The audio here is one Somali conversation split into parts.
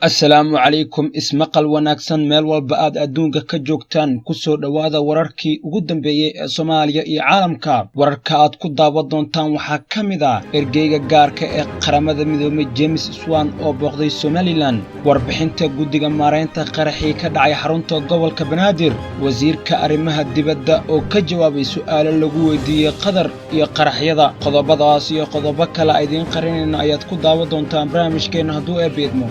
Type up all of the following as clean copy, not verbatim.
Assalaamu calaykum ismaqal wanaagsan meel walba aad adduunka ka joogtaan ku soo dhawaada wararkii ugu dambeeyay ee Soomaaliya iyo caalamka. Wararka aad ku daawan doontaan waxaa ka mid ah ergeyga gaarka ee qaramada midoobay James Swan oo booqday Somaliland, warbixinta guddiga maareynta qaraxii ka dhacay xarunta gobolka Banaadir, wasiirka arrimaha dibadda oo ka jawaabay su'aalo lagu weydiiyay qadar iyo qaraxyada. Qodobadaas iyo qodobo kale idiin qarinayna ayaad ku daawan doontaan barnaamijkeena hadduu eebeedmo.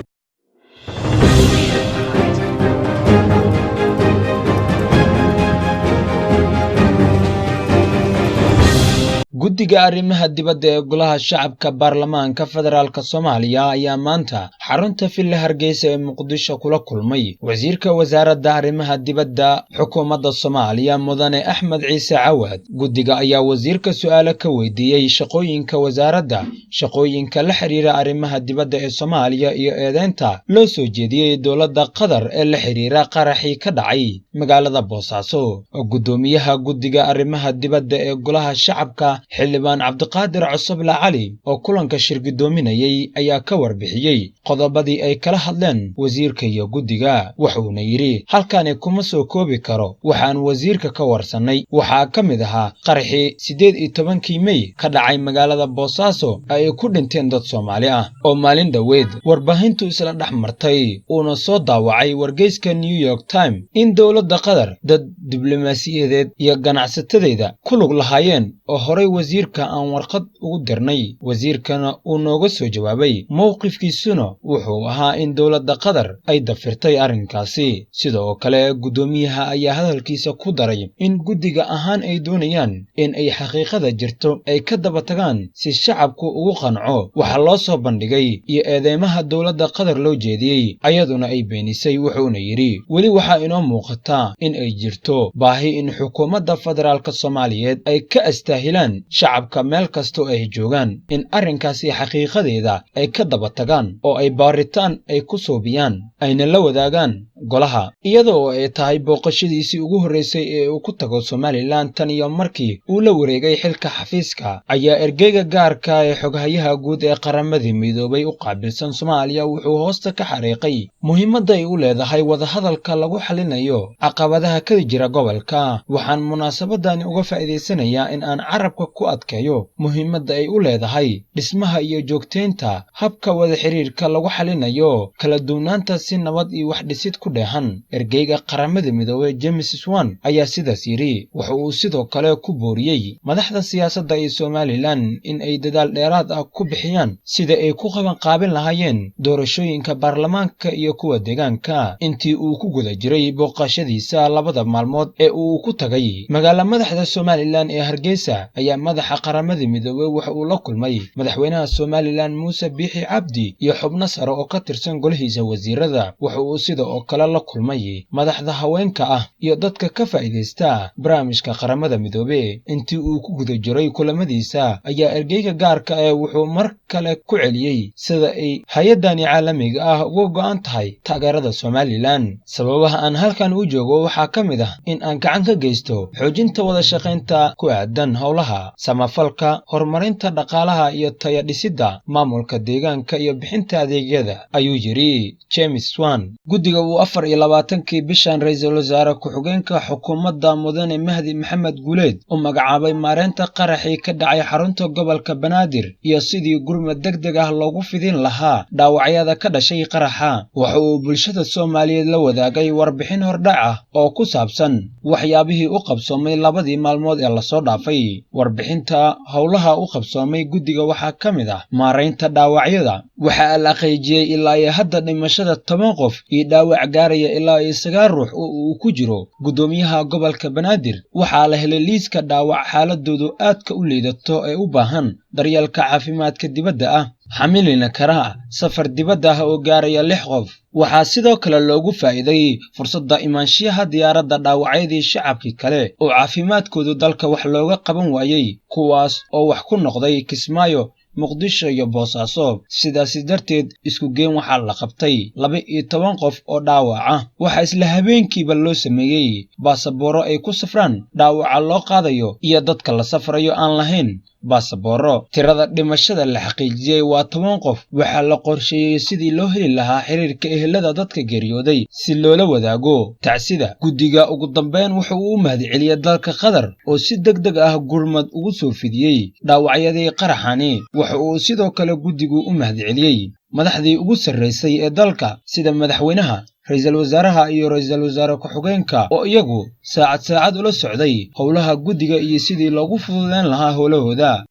guddiga arrimaha dibadda ee golaha shacabka baarlamaanka federaalka Soomaaliya ayaa maanta xarunta Villa Hargeysa ee Muqdisho kula kulmay wasiirka wasaaradda arrimaha dibadda xukuumadda Soomaaliya Mudane Axmed Ciise Cawaad. guddiga ayaa wasiirka su'aalo ka weydiiyay shaqooyinka wasaaradda, shaqooyinka la xiriira arrimaha dibadda ee Soomaaliya iyo eedeynta loo soo jeediyay dowladda Qatar ee la xiriira qaraxii ka dhacay magaalada Boosaaso. Gudoomiyaha guddiga arrimaha dibadda ee golaha shacabka xildhibaan Cabdiqaadir Cusable Cali oo kulanka shirgudoominayay ayaa ka warbixiyay qodobadii ay kala hadleen wasiirka iyo guddiga. wuxuuna yidhi halkaani kuma soo koobi karo waxaan wasiirka ka warsanay. waxaa ka mid ahaa qaraxii 18 May ka dhacay magaalada Boosaaso ay ku dhinteen dad Soomaali ah oo maalin dhoweed warbaahintu isla dhex martay uuna soo daawacay wargeyska New York Times in dowladda Qatar dad diblomaasiyadeed iyo ganacsatadeeda ku lug lahaayeen oo horay wasiirka aan warqad ugu dirnay. wasiirkana uu nooga soo jawaabay mowqifkiisuna wuxuu ahaa in dowladda Qatar ay dafirtay arrinkaasi. sidoo kale gudoomiyaha ayaa hadalkiisa ku daray in guddiga ahaan ay doonayaan in ay xaqiiqada jirto ay ka daba tagaan si shacabku ugu qanco waxa loo soo bandhigay iyo eedeymaha dowladda Qatar loo jeediyey ayaduna ay beenisay. wuxuuna yidhi weli waxaa inoo muuqata in ay jirto baahi in xukuumadda federaalka Soomaaliyeed ay ka astaahilaan shacabka meel kastoo ay joogaan in arrinkaasi xaqiiqadeeda ay ka daba tagaan oo ay baaritaan ay ku soobiyaan ayna la wadaagaan golaha. iyadoo ay tahay booqashadiisii ugu horreysay ee uu ku tago Somaliland tan iyo markii uu la wareegay xilka xafiiska, ayaa ergeyga gaarka ee xoghayaha guud ee qaramada midoobay u qaabilsan Soomaaliya wuxuu hoosta ka xariiqay muhiimadda ay u leedahay wadahadalka lagu xalinayo caqabadaha ka jira gobolka. waxaan munaasabadani uga faa'iidaysanayaa in aan carabka ku adkeeyo muhiimadda ay u leedahay dhismaha iyo joogteynta habka wada xiriirka lagu xalinayo kala duwanaanta si nabad iyo wax dhisid ku dheehan. ergeyga qaramada midoobay James Swan ayaa sidaas yidhi. waxa uu sidoo kale ku booriyey madaxda siyaasadda ee Somaliland in ay dadaal dheeraad ah ku bixiyaan sida ay ku qaban lahaayeen doorashooyinka baarlamaanka iyo kuwa deegaanka. intii uu ku guda jiray booqashadiisa labada maalmood ee uu ku tagay magaala madaxda Somaliland ee Hargeysa ayaa madaxa qaramada midoobay waxa uu la kulmay madaxweynaha Somaliland Muuse Biixi Cabdi iyo xubno sare oo ka tirsan golihiisa wasiirada. waxa uu sidoo kale la kulmay madaxda haweenka ah iyo dadka ka faa'iideysta barnaamijka qaramada midoobay. intii uu ku guda jiray kulamadiisa ayaa ergeyga gaarka ah wuxuu mar kale ku celiyey sida ay hay'adani caalamiga ah uga go'an tahay taageerada Somaliland. sababaha aan halkan u joogo waxaa ka mid ah in aan gacan ka geysto xoojinta wada shaqaynta ku aadan howlaha samafalka, horumarinta dhaqaalaha iyo taya dhisidda maamulka deegaanka iyo bixinta adeegyada, ayuu yidhi James Swan. guddiga uu 24 bishan ra'iisul wasaare ku-xigeenka xukuumadda Mudane Mahdi Maxamed Guuleed u magacaabay maareynta qaraxii ka dhacay xarunta gobolka Banaadir iyo sidii gurmad degdeg ah loogu fidin lahaa dhaawacyada ka dhashay qaraxa. waxa uu bulshada Soomaaliyeed la wadaagay warbixin hordhac ah oo ku saabsan waxyaabihii u qabsoomay labadii maalmood ee la soo dhaafay. warbixinta howlaha u qabsoomay guddiga waxaa ka mid ah maareynta dhaawacyada. waxaa la xaqiijiyey ilaa iyo hadda dhimashada 10 qof iyo dhaawac gaaraya ilaa 9 ruux oo uu ku jiro gudoomiyaha gobolka Banaadir. waxaa la helay liiska dhaawac xaaladoodu aadka u liidato ee u baahan daryeelka caafimaadka dibadda ah xamilina kara safar dibadda ah oo gaaraya 6 qof. waxaa sidoo kale loogu faa'iiday fursadda imaanshiyaha diyaaradda dhaawacyadii shacabkii kale oo caafimaadkoodu dalka wax looga qaban waayey, kuwaas oo wax ku noqday Kismaayo muqdisho iyo boosaaso. sidaasi darteed isku geen waxaa la qabtay 12 qof oo dhaawac ah. waxaa isla habeenkiiba loo sameeyey baasabooro ay ku safraan dhaawaca loo qaadayo iyo dadka la safrayo aan lahayn baasabooro. tirada dhimashada la xaqiijiyey waa 10 qof. waxaa la qorsheeyey sidii loo heli lahaa xiriirka ehelada dadka geeriyooday si loola wadaago tacsida. guddiga ugu dambeyn wuxuu u mahadceliyey dalka Qatar oo si degdeg ah gurmad ugu soo fidiyey dhaawacyadii qaraxani. waxa uu sidoo kale guddigu u mahadceliyey madaxdii ugu sarreysay ee dalka sida madaxweynaha, ra'iisul wasaaraha iyo ra'iisul wasaare ku-xigeenka oo iyagu saacad ula socday howlaha guddiga iyo sidii loogu fududeyn lahaa howlahooda.